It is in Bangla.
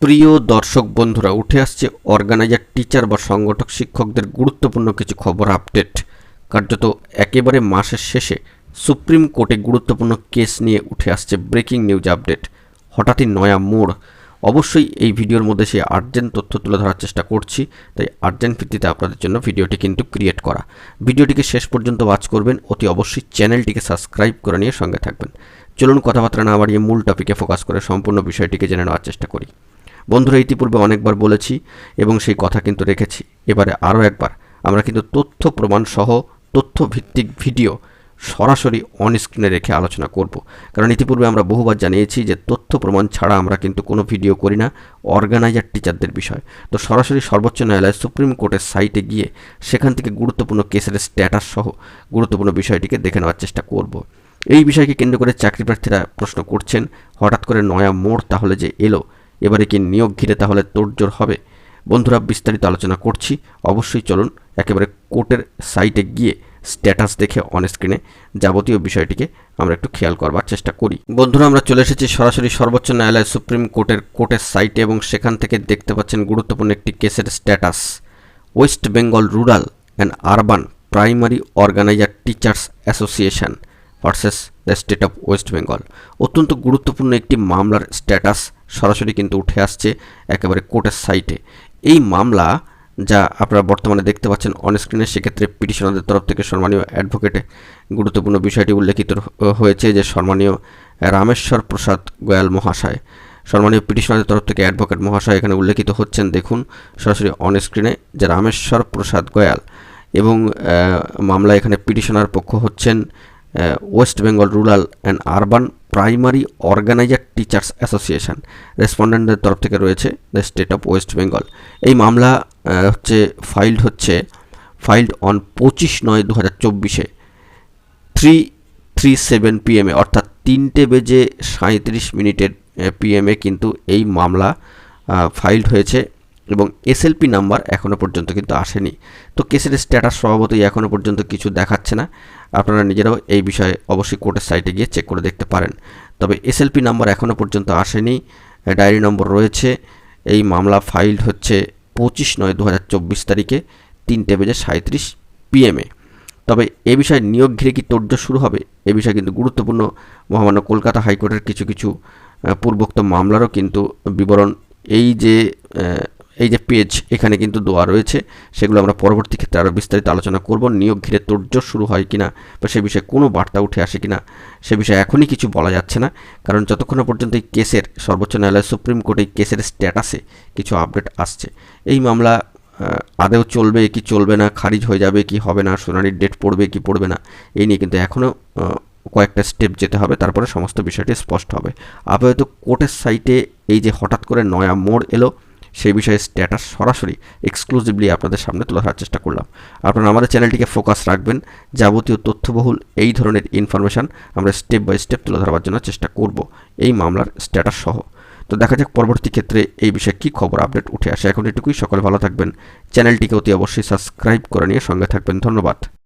প্রিয় দর্শক বন্ধুরা, উঠে আসছে অর্গানাইজার টিচার বা সংগঠক শিক্ষকদের গুরুত্বপূর্ণ কিছু খবর আপডেট। কার্যত একেবারে মাসের শেষে সুপ্রিম কোর্টে গুরুত্বপূর্ণ কেস নিয়ে উঠে আসছে ব্রেকিং নিউজ আপডেট। হঠাৎই নয়া মোড়। অবশ্যই এই ভিডিওর মধ্যে সেই আর্জেন্ট তথ্য তুলে ধরার চেষ্টা করছি, তাই আর্জেন্ট ভিত্তিতে আপনাদের জন্য ভিডিওটি কিন্তু ক্রিয়েট করা। ভিডিওটিকে শেষ পর্যন্ত ওয়াচ করবেন, অতি অবশ্যই চ্যানেলটিকে সাবস্ক্রাইব করে নিয়ে সঙ্গে থাকবেন। চলুন কথাবার্তা না বাড়িয়ে মূল টপিকে ফোকাস করে সম্পূর্ণ বিষয়টিকে জেনে নেওয়ার চেষ্টা করি। বন্ধুরা, ইতিপূর্বে অনেকবার বলেছি এবং সেই কথা কিন্তু রেখেছি। এবারে আরও একবার আমরা কিন্তু তথ্য প্রমাণ সহ তথ্য ভিত্তিক ভিডিও সরাসরি অন স্ক্রিনে রেখে আলোচনা করব, কারণ ইতিপূর্বে আমরা বহুবার জানিয়েছি যে তথ্য প্রমাণ ছাড়া আমরা কিন্তু কোনো ভিডিও করি না অর্গানাইজার টিচারদের বিষয়। তো সরাসরি সর্বোচ্চ ন্যায়ালয় সুপ্রিম কোর্টের সাইটে গিয়ে সেখান থেকে গুরুত্বপূর্ণ কেসের স্ট্যাটাস সহ গুরুত্বপূর্ণ বিষয়টিকে দেখে নেওয়ার চেষ্টা করব। এই বিষয়কে কেন্দ্র করে চাকরি প্রার্থীরা প্রশ্ন করছেন, হঠাৎ করে নয়া মোড় তাহলে যে এলো, এবারে কি নিয়োগ ঘিরে তাহলে তোড়জোড় হবে? বন্ধুরা, বিস্তারিত আলোচনা করছি। অবশ্যই চলুন একেবারে কোর্টের সাইটে গিয়ে স্ট্যাটাস দেখে অন স্ক্রিনে যাবতীয় বিষয়টিকে আমরা একটু খেয়াল করবার চেষ্টা করি। বন্ধুরা, আমরা চলে এসেছি সরাসরি সর্বোচ্চ ন্যায়ালয় সুপ্রিম কোর্টের সাইটে এবং সেখান থেকে দেখতে পাচ্ছেন গুরুত্বপূর্ণ একটি কেসের status. West Bengal rural and urban primary organiser teachers association versus the state of West Bengal. অত্যন্ত গুরুত্বপূর্ণ একটি মামলার স্ট্যাটাস সরাসরি কিন্তু উঠে আসছে একেবারে কোর্টের সাইটে। এই মামলা যা আপনারা বর্তমানে দেখতে পাচ্ছেন অন স্ক্রিনে, সেক্ষেত্রে পিটিশনারদের তরফ থেকে সম্মানীয় অ্যাডভোকেটে গুরুত্বপূর্ণ বিষয়টি উল্লেখিত হয়েছে যে সম্মানীয় রামেশ্বর প্রসাদ গোয়াল মহাশয়, সম্মানীয় পিটিশনারদের তরফ থেকে অ্যাডভোকেট মহাশয় এখানে উল্লেখিত হচ্ছেন। দেখুন সরাসরি অন স্ক্রিনে যে রামেশ্বর প্রসাদ গোয়াল, এবং মামলা এখানে পিটিশনার পক্ষ হচ্ছেন West Bengal rural and urban primary organiser teachers association. রেসপন্ডেন্টদের তরফ থেকে রয়েছে the state of West Bengal. এই মামলা ফাইল্ড অন 25/9/2024 3:37 PM অর্থাৎ 3:37 PM কিন্তু এই মামলা ফাইল্ড হয়েছে এবং এসএলপি নাম্বার এখনও পর্যন্ত কিন্তু আসেনি। তো কেসের স্ট্যাটাস স্বভাবতই এখনও পর্যন্ত কিছু দেখাচ্ছে না। আপনারা নিজেরাও এই বিষয়ে অবশ্যই কোর্টের সাইটে গিয়ে চেক করে দেখতে পারেন। তবে এসএলপি নাম্বার এখনও পর্যন্ত আসেনি, ডায়েরি নম্বর রয়েছে। এই মামলা ফাইল্ড হচ্ছে 25/9/2024 তারিখে 3:37 PM। তবে এ বিষয়ে নিয়োগ ঘিরে কি তোড়জোড় শুরু হবে, এ বিষয়ে কিন্তু গুরুত্বপূর্ণ মহামান্য কলকাতা হাইকোর্টের কিছু পূর্বোক্ত মামলারও কিন্তু বিবরণ এই যে পেজ এখানে কিন্তু দেওয়া রয়েছে, সেগুলো আমরা পরবর্তী ক্ষেত্রে আরও বিস্তারিত আলোচনা করব। নিয়োগ ঘিরে তোড়জোড় শুরু হয় কিনা বা সে বিষয়ে কোনো বার্তা উঠে আসে কিনা, সে বিষয়ে এখনই কিছু বলা যাচ্ছে না, কারণ যতক্ষণ পর্যন্ত এই কেসের সর্বোচ্চ ন্যায়ালয় সুপ্রিম কোর্টে এই কেসের স্ট্যাটাসে কিছু আপডেট আসছে। এই মামলা আদেও চলবে কি চলবে না, খারিজ হয়ে যাবে কি হবে না, শুনানির ডেট পড়বে কি পড়বে না, এই নিয়ে কিন্তু এখনও কয়েকটা স্টেপ যেতে হবে, তারপরে সমস্ত বিষয়টি স্পষ্ট হবে। আপাতত কোর্টের সাইটে এই যে হঠাৎ করে নয়া মোড় এলো, সেই বিষয়ে স্ট্যাটাস সরাসরি এক্সক্লুসিভলি আপনাদের সামনে তুলে ধরার চেষ্টা করলাম। আপনারা আমাদের চ্যানেলটিকে ফোকাস রাখবেন, যাবতীয় তথ্যবহুল এই ধরনের ইনফরমেশান আমরা স্টেপ বাই স্টেপ তুলে ধরবার জন্য চেষ্টা করব এই মামলার স্ট্যাটাস সহ। তো দেখা যাক পরবর্তী ক্ষেত্রে এই বিষয়ে কী খবর আপডেট উঠে আসে। এখন এটুকুই, সকলে ভালো থাকবেন, চ্যানেলটিকে অতি অবশ্যই সাবস্ক্রাইব করে নিয়ে সঙ্গে থাকবেন। ধন্যবাদ।